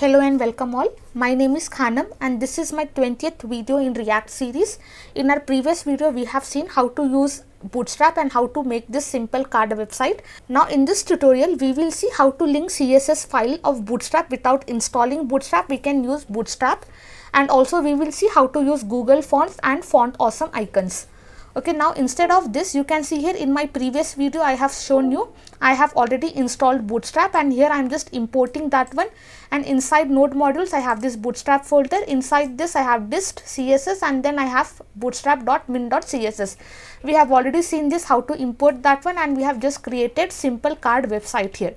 Hello and welcome all. My name is Khanam and this is my 20th video in React series. In our previous video, we have seen how to use Bootstrap and how to make this simple card website. Now in this tutorial, we will see how to link CSS file of Bootstrap without installing Bootstrap. We can use Bootstrap, and also we will see how to use Google Fonts and Font Awesome icons. Okay, now instead of this, you can see here in my previous video I have shown you I have already installed Bootstrap, and here I am just importing that one, and inside node modules I have this Bootstrap folder. Inside this I have dist css and then I have bootstrap.min.css. We have already seen this how to import that one, and we have just created simple card website here.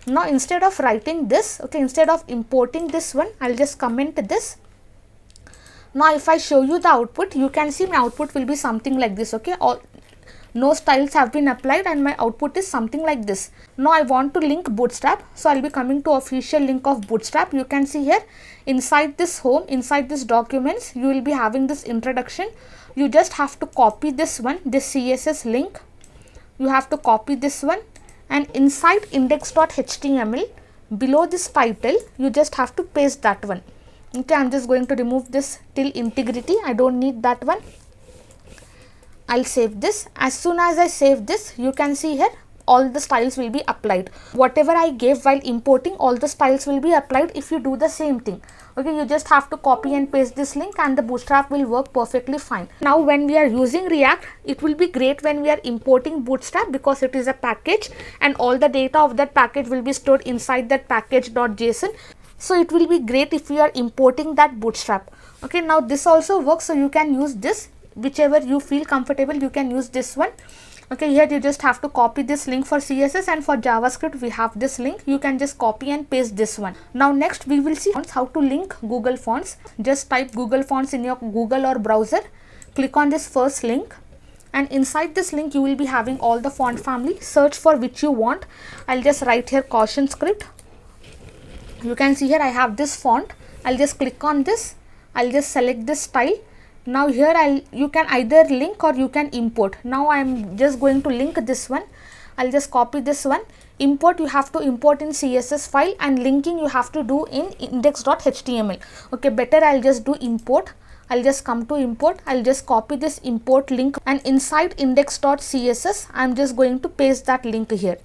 Now instead of writing this, okay, instead of importing this one, I'll just comment this. Now if I show you the output, you can see my output will be something like this. Okay, no styles have been applied and my output is something like this. Now I want to link Bootstrap, so I'll be coming to official link of Bootstrap. You can see here inside this home, inside this documents, you will be having this introduction. You just have to copy this one, this CSS link. You have to copy this one, and inside index.html below this title, you just have to paste that one. Okay, I'm just going to remove this till integrity. I don't need that one. I'll save this. As soon as I save this, you can see here all the styles will be applied. Whatever I gave while importing, all the styles will be applied if you do the same thing. Okay, you just have to copy and paste this link and the Bootstrap will work perfectly fine. Now when we are using React, it will be great when we are importing Bootstrap because it is a package and all the data of that package will be stored inside that package.json. So it will be great if you are importing that Bootstrap. Okay, now this also works, so you can use this, whichever you feel comfortable, you can use this one. Okay, here you just have to copy this link for CSS, and for JavaScript we have this link. You can just copy and paste this one. Now next we will see how to link Google Fonts. Just type Google Fonts in your Google or browser. Click on this first link, and inside this link you will be having all the font family. Search for which you want. I'll just write here Caution Script. You can see here I have this font. I'll just click on this. I'll just select this style. Now here you can either link or you can import. Now I'm just going to link this one. I'll just copy this one. Import, you have to import in CSS file, and linking you have to do in index.html. Okay, better I'll just do import. I'll just come to import. I'll just copy this import link, and inside index.css I'm just going to paste that link here.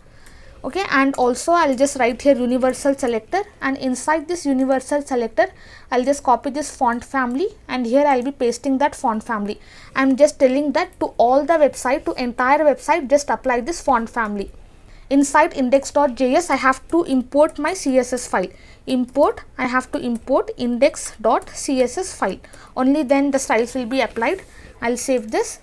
Okay, and also I'll just write here universal selector, and inside this universal selector I'll just copy this font family, and here I'll be pasting that font family. I'm just telling that to all the website, to entire website, just apply this font family. Inside index.js I have to import my CSS file. Import, I have to import index.css file. Only then the styles will be applied. I'll save this.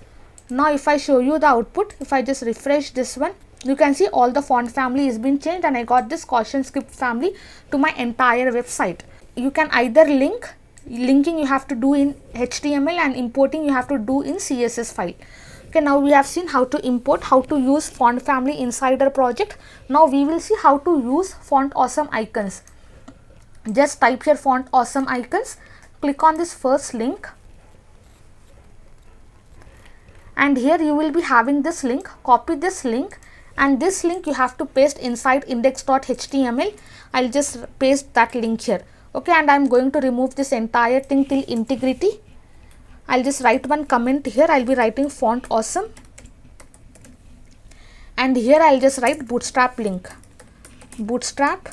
Now if I show you the output, if I just refresh this one, you can see all the font family is been changed and I got this Caution Script family to my entire website. You can either linking you have to do in HTML, and importing you have to do in CSS file. Okay, now we have seen how to import, how to use font family inside our project. Now we will see how to use Font Awesome icons. Just type here Font Awesome icons, click on this first link, and here you will be having this link. Copy this link, and this link you have to paste inside index.html. I'll just paste that link here. Okay, and I'm going to remove this entire thing till integrity. I'll just write one comment here. I'll be writing Font Awesome, and here I'll just write Bootstrap link, Bootstrap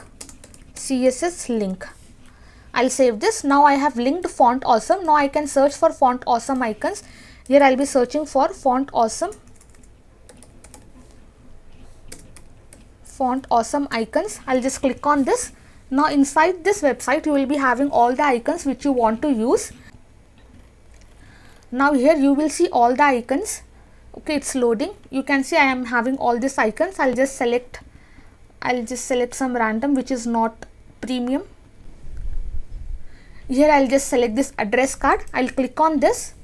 CSS link. I'll save this. Now I have linked Font Awesome. Now I can search for Font Awesome icons. Here I'll be searching for Font Awesome icons. I'll just click on this. Now inside this website you will be having all the icons which you want to use. Now here you will see all the icons. Okay, it's loading. You can see I am having all these icons. I'll just select some random which is not premium. Here I'll just select this address card. I'll click on this,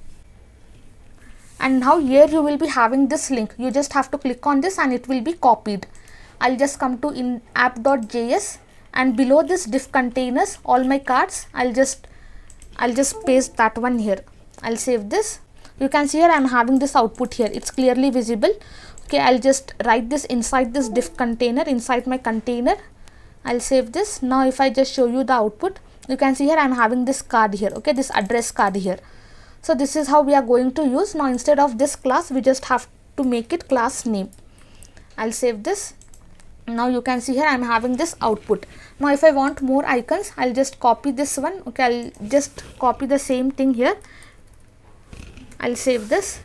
and now here you will be having this link. You just have to click on this and it will be copied. I'll just come to in app.js, and below this div containers, all my cards, I'll just paste that one here. I'll save this. You can see here I'm having this output here. It's clearly visible. Okay, I'll just write this inside this div container, inside my container. I'll save this. Now if I just show you the output, You can see here I am having this card here, okay, this address card here. So this is how we are going to use. Now instead of this class, we just have to make it class name. I'll save this. Now you can see here I am having this output. Now if I want more icons, I'll just copy this one, okay, I'll just copy the same thing here. I'll save this.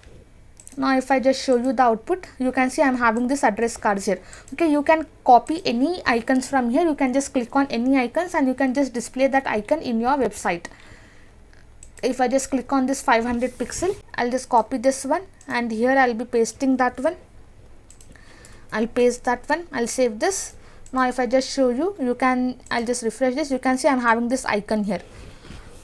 Now if I just show you the output, you can see I am having this address cards here. Okay, you can copy any icons from here. You can just click on any icons and you can just display that icon in your website. If I just click on this 500 pixel, I'll just copy this one and here I'll be pasting that one. I'll paste that one. I'll save this. Now if I just show you, I'll just refresh this. You can see I'm having this icon here.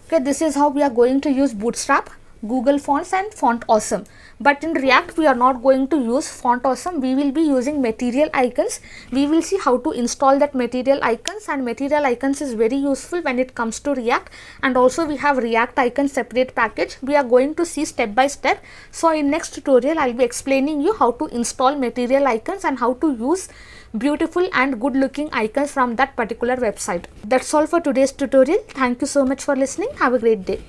Okay, this is how we are going to use Bootstrap, Google Fonts and Font Awesome. But in React, we are not going to use Font Awesome. We will be using Material Icons. We will see how to install that Material Icons, and Material Icons is very useful when it comes to React. And also we have React Icons separate package. We are going to see step by step. So in next tutorial, I'll be explaining you how to install Material Icons and how to use beautiful and good looking icons from that particular website. That's all for today's tutorial. Thank you so much for listening. Have a great day.